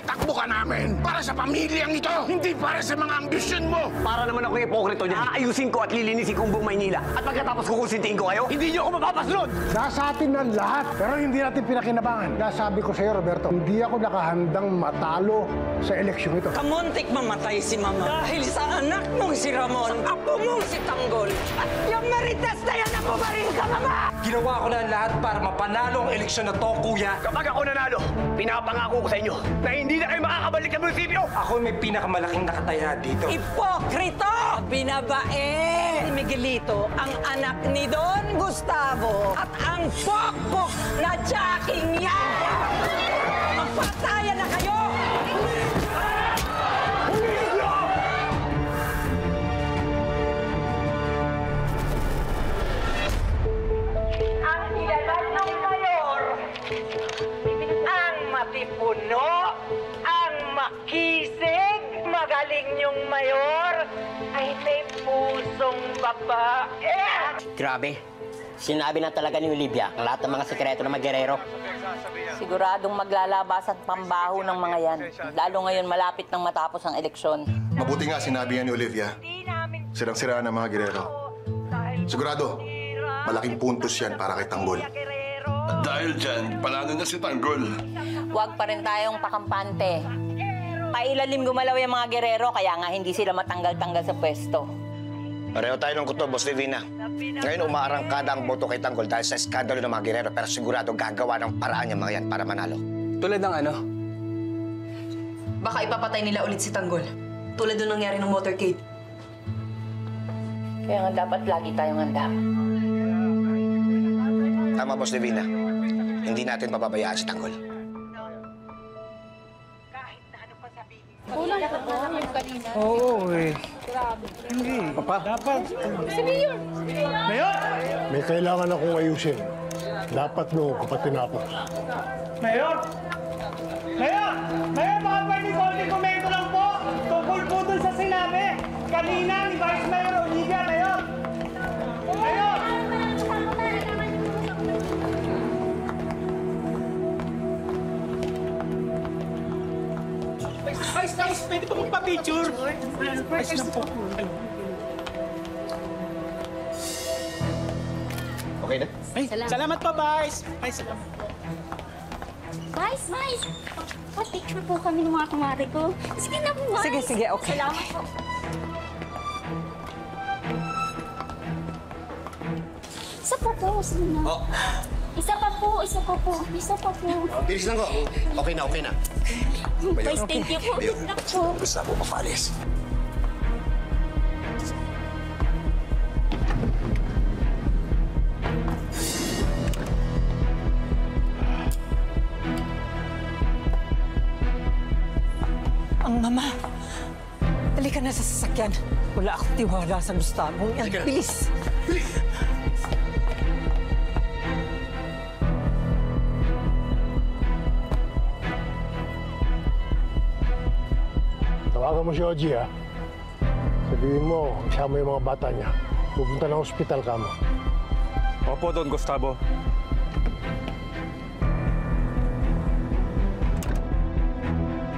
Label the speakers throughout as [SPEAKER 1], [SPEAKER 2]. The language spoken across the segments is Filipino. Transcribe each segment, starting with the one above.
[SPEAKER 1] Pinatakbo ka namin para sa pamilyang ito, hindi para sa mga ambisyon mo.
[SPEAKER 2] Para naman ako ipokrito niya. Aayusin ko at lilinisin ko ang buong Maynila. At pagkatapos kukusintiin ko kayo, hindi niyo ako mapapasunod!
[SPEAKER 3] Nasa atin ang lahat, pero hindi natin pinakinabangan. Nasabi ko sa iyo, Roberto, hindi ako nakahandang matalo sa eleksyon ito.
[SPEAKER 4] Kamuntik mamatay si Mama dahil sa anak mong si Ramon, apo mong si Tanggol, at yung Marites na yan ang bumaril ka, Mama!
[SPEAKER 5] Ginawa ko na ang lahat para mapanalo ang eleksyon na to, kuya.
[SPEAKER 2] Kapag ako nanalo, pinapangako ko sa inyo na hindi na kayo makakabalik sa munisipyo!
[SPEAKER 5] Ako may pinakamalaking nakataya dito.
[SPEAKER 4] Ipokrito! Binabae ni Miguelito ang anak ni Don Gustavo at ang pokpok na jacking niya! Magpatayan na kayo! Ang nilalang ng mayor, ang matipuno, ang makisig, magaling yung mayor, ay may pusong babae.
[SPEAKER 6] Grabe. Sinabi na talaga ni Olivia ang lahat ng mga sekreto ng mga gerero.
[SPEAKER 7] Siguradong maglalabas at pambaho ng mga yan. Lalo ngayon malapit nang matapos ang eleksyon.
[SPEAKER 8] Mabuti nga sinabi yan ni Olivia. Sirang-siraan ng mga gerero. Sigurado, malaking puntos yan para kay Tanggol.
[SPEAKER 1] At dahil dyan, panalo na si Tanggol.
[SPEAKER 7] Huwag pa rin tayong pakampante. Pailalim gumalaw yung mga gerero, kaya nga hindi sila matanggal-tanggal sa pwesto.
[SPEAKER 9] Pareho tayo ng kuto, Boss Divina. Ngayon, umaarangkada ang boto kay Tanggol dahil sa eskandalo ng mga gerero, pero sigurado gagawa ng paraan yung mga yan para manalo.
[SPEAKER 5] Tulad ng ano?
[SPEAKER 10] Baka ipapatay nila ulit si Tanggol. Tulad nung nangyari ng motorcade.
[SPEAKER 7] Kaya nga dapat lagi tayong handa.
[SPEAKER 9] Tama, Boss Divina. Hindi natin mapabayaan si Tanggol.
[SPEAKER 7] Kulang pa po yung kanina.
[SPEAKER 3] Oo, eh. Hindi. Papa. Dapat.
[SPEAKER 7] Si Mayor!
[SPEAKER 3] Mayor! May kailangan akong ayusin. Dapat no, kapag tinapos.
[SPEAKER 11] Mayor! Mayor! Mayor, mga pwede konti komento lang po. Tungkol po dun sa sinabi kanina ni Vice Mayor Olivia, Mayor! Mayor! Vice, pwede pa magpa-picture? Vice lang po.
[SPEAKER 9] Okay na?
[SPEAKER 11] Ay, salamat pa, Vice! Vice, salamat po.
[SPEAKER 12] Vice! Pa-picture po kami ng mga kumari ko. Sige na po, Vice.
[SPEAKER 4] Sige, okay.
[SPEAKER 12] Salamat po. Isa pa po, sige na.
[SPEAKER 9] Oh.
[SPEAKER 12] Isa pa po.
[SPEAKER 9] Bilis lang ko. Okay na.
[SPEAKER 12] Vice, thank you po.
[SPEAKER 9] Bayo.
[SPEAKER 12] Salamat po.
[SPEAKER 9] Gusto mo mapalis.
[SPEAKER 4] Ang Mama, halika na sa sasakyan. Wala akong tiwala sa Gustavo. Yan, bilis.
[SPEAKER 3] Tawagan mo si Ogie, ha? Sabihin mo, isama yung mga bata niya. Pupunta ng ospital ka mo.
[SPEAKER 5] Opo, Don Gustavo.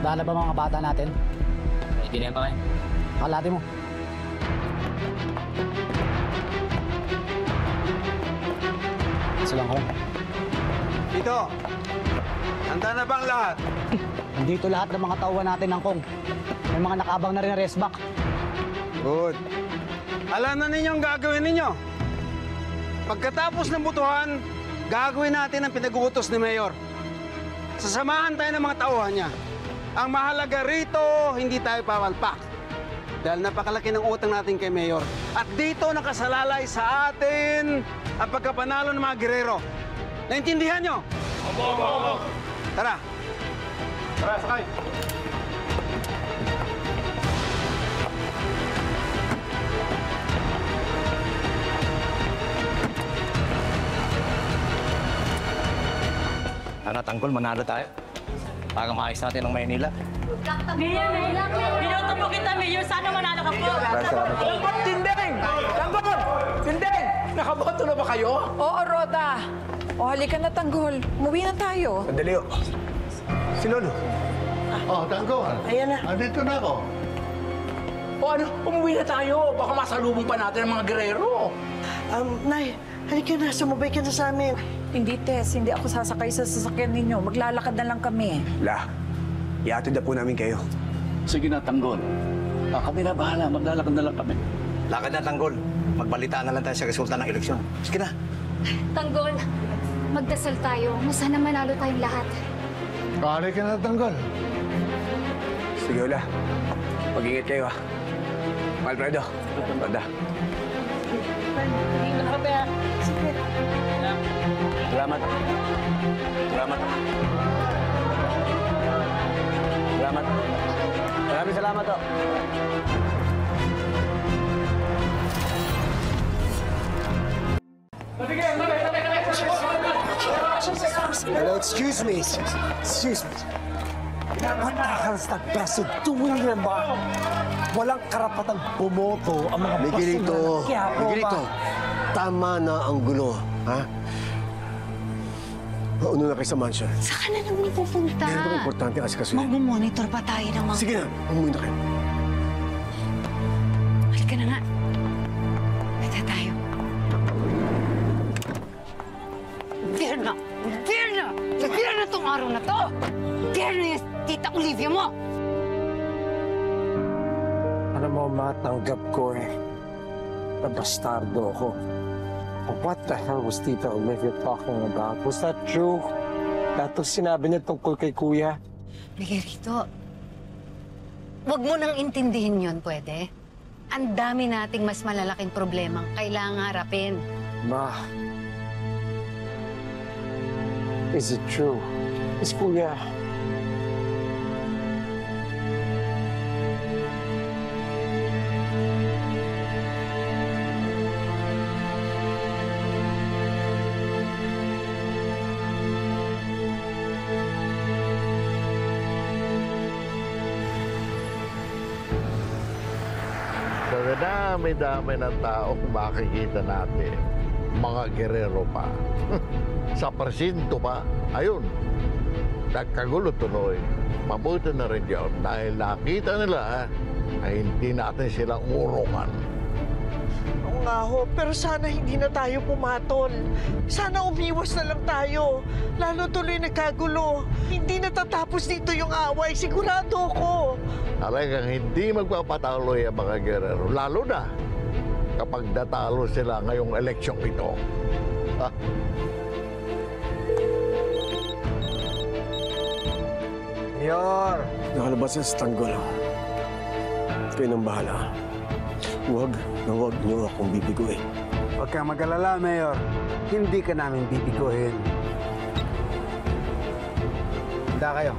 [SPEAKER 6] Dahil na ba mga bata natin? Hindi na yan pa kayo. Kalati mo. Silang ko.
[SPEAKER 5] Dito! Handa na bang lahat?
[SPEAKER 6] Nandito lahat ng mga tauhan natin ng Kong. May mga nakaabang na rin na restback.
[SPEAKER 5] Good. Alam na ninyong gagawin ninyo. Pagkatapos ng butuhan, gagawin natin ang pinag-uutos ni Mayor. Sasamahan tayo ng mga tauhan niya. Ang mahalaga rito, hindi tayo pawalpak. Dahil napakalaki ng utang natin kay Mayor. At dito nakasalalay sa atin ang pagkapanalo ng mga gerero. Naintindihan nyo? Opo. Tara. Tara, sakay.
[SPEAKER 9] Ano, Tanggol, manalo tayo. Para maayos natin ang Maynila.
[SPEAKER 12] Mayor!
[SPEAKER 7] Binoto po kita, Mayor. Sana manalo ka po.
[SPEAKER 11] Tindeng! Tanggol! Tindeng! Nakaboto na ba kayo?
[SPEAKER 10] Oo, Roda. O, halika na, Tanggol. Umuwi na tayo.
[SPEAKER 8] Sandali, Si Lolo.
[SPEAKER 3] Oh, Tanggol.
[SPEAKER 1] Ayan na.
[SPEAKER 3] Andito na ako.
[SPEAKER 1] O ano, umuwi na tayo. Baka masalubong pa natin ang mga gerero.
[SPEAKER 11] Nay, halika na. Sumabay ka na sa amin.
[SPEAKER 4] Hindi, Tess. Hindi ako sasakay sa sasakyan ninyo. Maglalakad na lang kami.
[SPEAKER 2] La, iatid na po namin kayo.
[SPEAKER 6] Sige na, Tanggol. Kami na bahala. Maglalakad na lang kami.
[SPEAKER 9] Lakad na, Tanggol. Magbalitaan na lang tayo sa resulta ng eleksyon. Sige na.
[SPEAKER 12] Tanggol, magdasal tayo. Sana manalo tayong lahat.
[SPEAKER 3] Kali ka na, Tanggol.
[SPEAKER 2] Sige, Ula. Mag-ingat kayo, ha. Alfredo, Banda. Salamat. Salamat. Salamat. Maraming salamat, oh.
[SPEAKER 5] Hello, excuse me. Excuse me. What the hell is that bastard doing here, Ma? Walang karapatang bumoto ang mga
[SPEAKER 13] Miguelito,
[SPEAKER 5] basura ng Quiapo,
[SPEAKER 13] Miguelito,
[SPEAKER 5] Ma.
[SPEAKER 13] tama na ang gulo, ha? Mauna na kayo sa mansion.
[SPEAKER 12] Saan na naman pupunta?
[SPEAKER 13] Meron bang importante kasi kasi.
[SPEAKER 12] Mag-monitor pa tayo ng mga...
[SPEAKER 13] Sige na, umuwi na kayo.
[SPEAKER 12] Halika na nga. Halika tayo. Bierna! Bierna! Bierna tong araw na to! Bierna yung tita Olivia mo!
[SPEAKER 5] Ano mo, matanggap ko eh. Nabastardo ako. What the hell was Tita Olivia talking about? Was that true? Dato sinabi niya tungkol kay Kuya?
[SPEAKER 12] Miguelito, wag mo nang intindihin yon, pwede? Ang dami nating mas malalaking problemang kailangang harapin.
[SPEAKER 5] Ma, is it true? Is Kuya...
[SPEAKER 14] Sa dami-dami ng tao kung makikita natin, mga gerero pa. Sa presinto pa, ayun, nagkagulo tuloy. Mabuti na rin yun dahil nakita nila ay hindi natin silang urungan.
[SPEAKER 11] Oo nga ho, pero sana hindi na tayo pumatol. Sana umiwas na lang tayo. Lalo tuloy nagkagulo. Hindi natatapos dito yung away, sigurado ko.
[SPEAKER 14] Talagang hindi magpapatalo yung mga gerero, lalo na kapag natalo sila ngayong eleksyong ito. Ha?
[SPEAKER 5] Mayor!
[SPEAKER 13] Nakalabas na sa Tanggol. Kayo nang bahala. Huwag na huwag niyo akong bibiguin.
[SPEAKER 5] Huwag kang mag-alala, Mayor. Hindi ka namin bibiguhin. Handa kayo.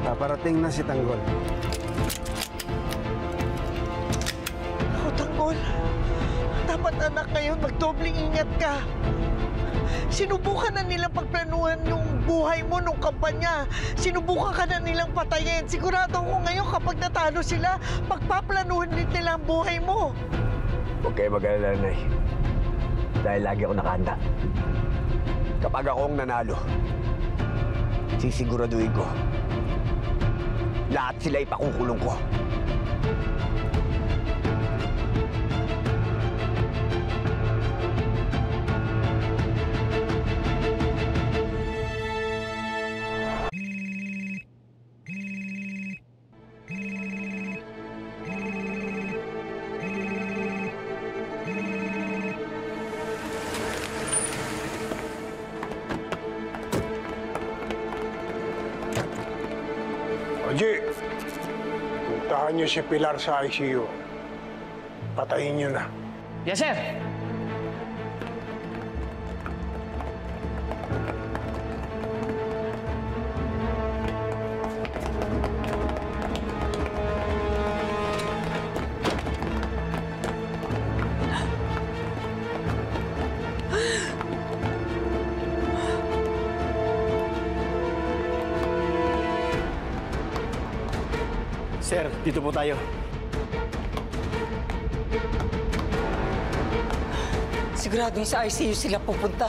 [SPEAKER 5] Paparating na si Tanggol.
[SPEAKER 11] Ako, Tanggol. Dapat anak ngayon, magdobling ingat ka. Sinubukan na nilang pagplanuhan yung buhay mo nung kampanya. Sinubukan ka na nilang patayin. Sigurado ako ngayon kapag natalo sila, pagpaplanuhan din nila ang buhay mo.
[SPEAKER 2] Huwag kayo mag-alala, Nay. Dahil lagi ako nakahanda. Kapag ako ang nanalo, sisiguraduhin ko, lahat sila ipakukulong ko.
[SPEAKER 3] Oji, puntahan niyo si Pilar sa ICU. Patayin niyo na.
[SPEAKER 6] Yes, sir.
[SPEAKER 2] Sir, dito po tayo.
[SPEAKER 4] Sigurado yung sa ICU sila pupunta.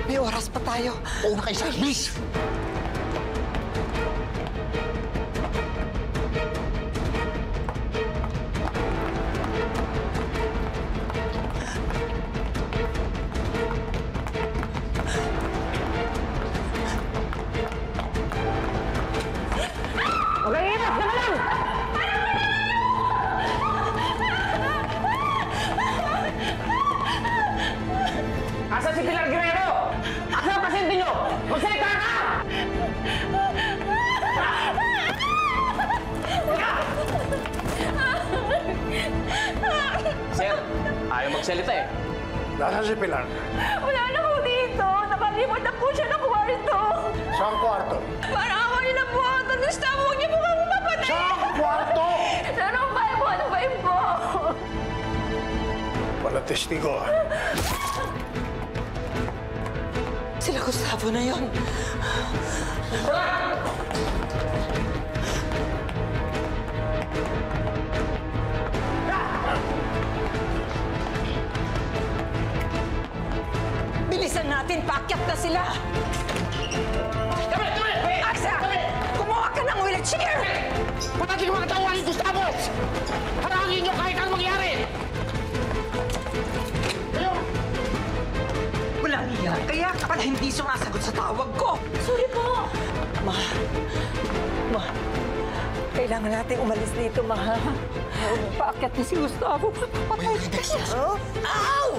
[SPEAKER 4] May oras pa tayo.
[SPEAKER 1] Oo na kayo, sir. Please!
[SPEAKER 6] magsalita eh.
[SPEAKER 3] Nasaan si Pilar?
[SPEAKER 15] Wala na po dito. Nakalimot na po siya ng kwarto.
[SPEAKER 3] Saan kwarto?
[SPEAKER 15] Parang ako nila po. Gustavo, huwag niyo po kami mapatay.
[SPEAKER 3] Saan kwarto?
[SPEAKER 15] Ano ba po? Ano ba po?
[SPEAKER 3] Wala testigo.
[SPEAKER 4] Sila Gustavo na yon. Bilisan natin! Paakyat na sila! Asa! Kumuha ka ng wheelchair!
[SPEAKER 11] Patatin yung mga tawahin, Gustavo! Harangin niyo kahit anong mangyari!
[SPEAKER 4] Walang iya. Kaya ka pala hindi sumasagot sa tawag ko.
[SPEAKER 15] Sorry po.
[SPEAKER 4] Ma. Kailangan natin umalis dito, Ma. Paakyat na si Gustavo. Papatay ka siya. Ow!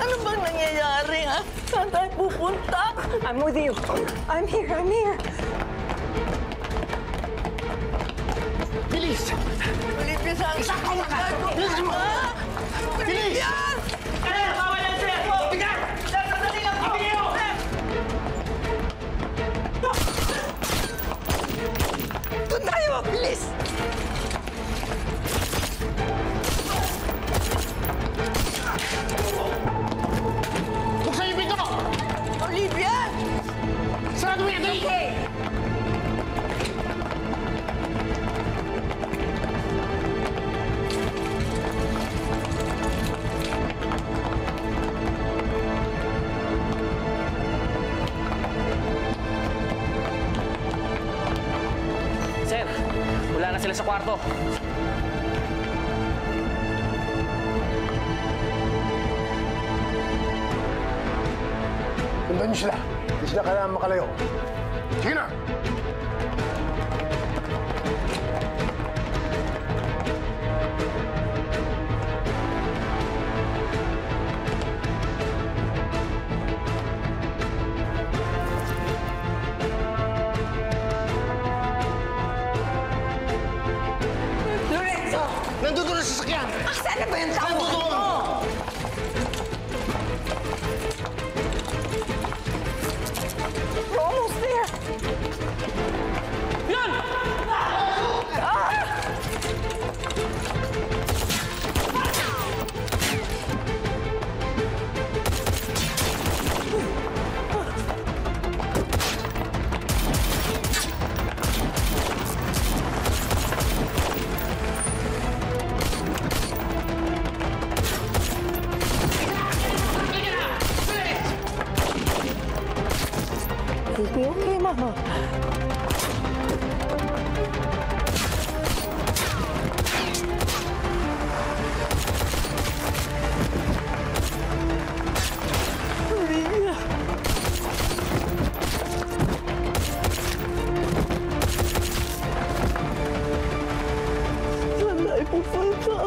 [SPEAKER 4] Ano bang nangyayari, ha? Saan tayo pupunta? I'm with you. I'm here.
[SPEAKER 11] Bilis!
[SPEAKER 4] Olivia, saan?
[SPEAKER 11] Isa ka na ka! Bilis mo! Bilis!
[SPEAKER 15] Bawal lang sila po! Bigat! Sandali lang po!
[SPEAKER 4] Doon tayo! Bilis!
[SPEAKER 11] Buksan yung pinto!
[SPEAKER 4] Olivia!
[SPEAKER 11] Sarado mo yan! Dali!
[SPEAKER 4] Okay!
[SPEAKER 6] Sir, wala na sila sa kwarto.
[SPEAKER 3] Sundan niyo sila. Hindi sila kailangan makalayo. Sige na!
[SPEAKER 4] Lorenzo!
[SPEAKER 11] Nandun doon ang sasakyan!
[SPEAKER 4] Saan na ba yung tao mo? We're almost there.
[SPEAKER 11] Yan!
[SPEAKER 4] Is he okay, Mama? Olivia! Saan tayo pupunta?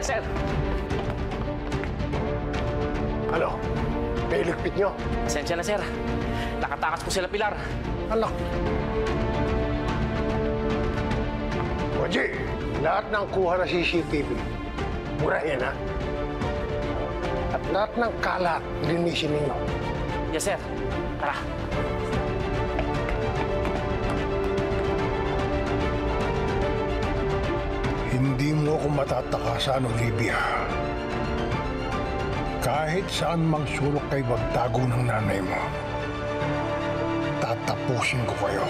[SPEAKER 6] Sir!
[SPEAKER 3] Ano? Nailigpit niyo?
[SPEAKER 6] Pasensya na, sir. Nakatakas po sila Pilar.
[SPEAKER 3] Anak! Oji, lahat ng kuha na CCTV, burahin ha? At lahat ng kalat, linisin ninyo.
[SPEAKER 6] Yes, sir. Tara.
[SPEAKER 3] Hindi mo ako matatakasan, Olivia. Kahit saan mang sulok kay magtago ng nanay mo, tatapusin ko kayo.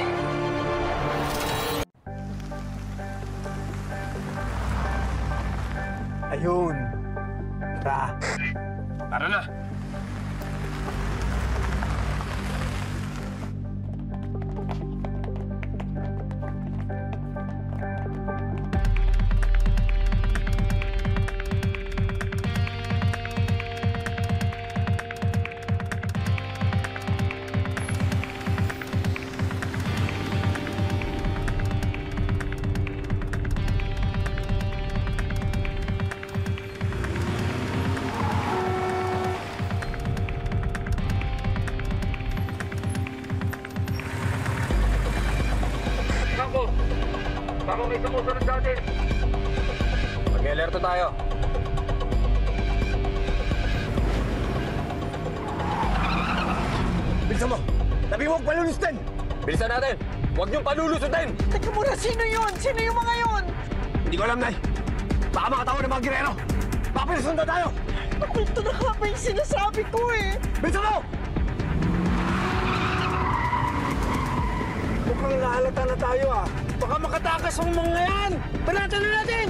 [SPEAKER 5] Ayun. Tara.
[SPEAKER 3] Tara na!
[SPEAKER 2] may sumusunod sa atin. Mag-alerto tayo. Bilisan mo! Sabi mo, huwag palulustin! Bilisan natin! Huwag niyong palulusutin!
[SPEAKER 11] Teka muna, sino yun? Sino yung mga yun?
[SPEAKER 2] Hindi ko alam, Nay. Baka makatawa ng mga girero. Baka pinusundan tayo!
[SPEAKER 11] Ito na nga ba yung sinasabi ko eh?
[SPEAKER 2] Bilisan mo!
[SPEAKER 11] Mukhang nahalata na tayo ah. Baka makatakas ang mga yan. Banatan na natin!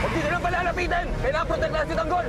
[SPEAKER 2] Huwag dito lang palalapitan! Kailangan protektahan si Tanggol!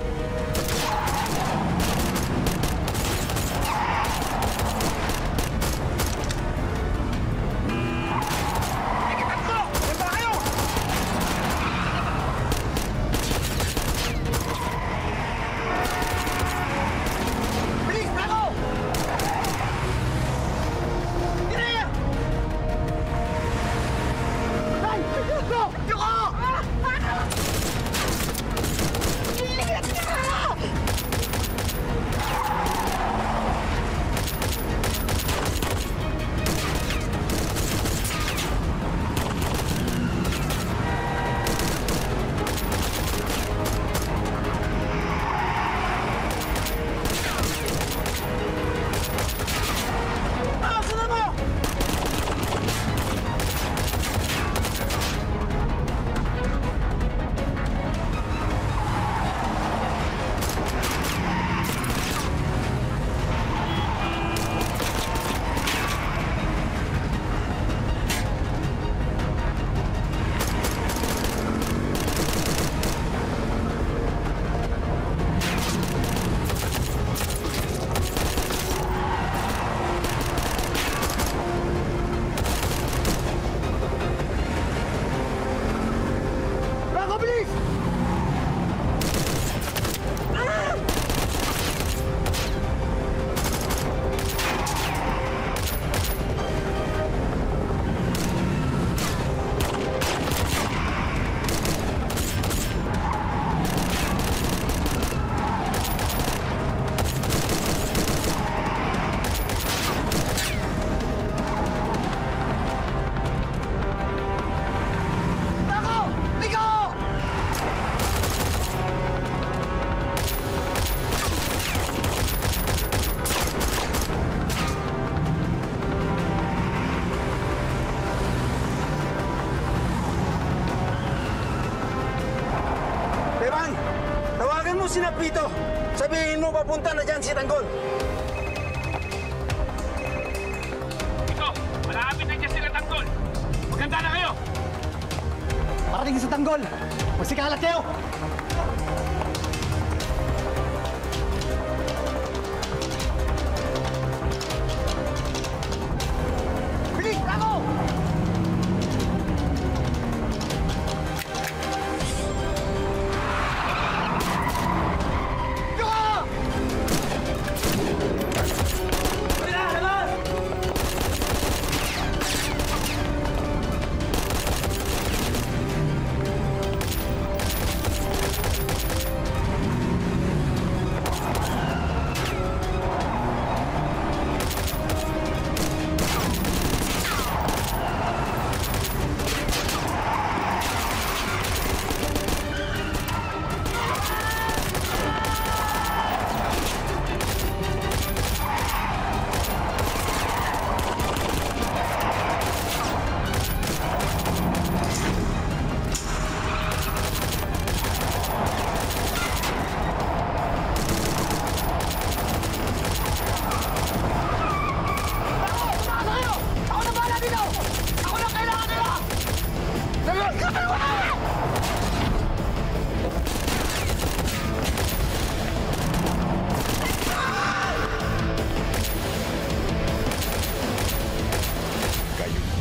[SPEAKER 11] Tawagan mo si Napito. Sabihin mo papunta na dyan si Tanggol.
[SPEAKER 2] Ito, malapit na dyan sila Tanggol. Maganda na kayo.
[SPEAKER 6] Parating sa Tanggol. Magsikalat kayo.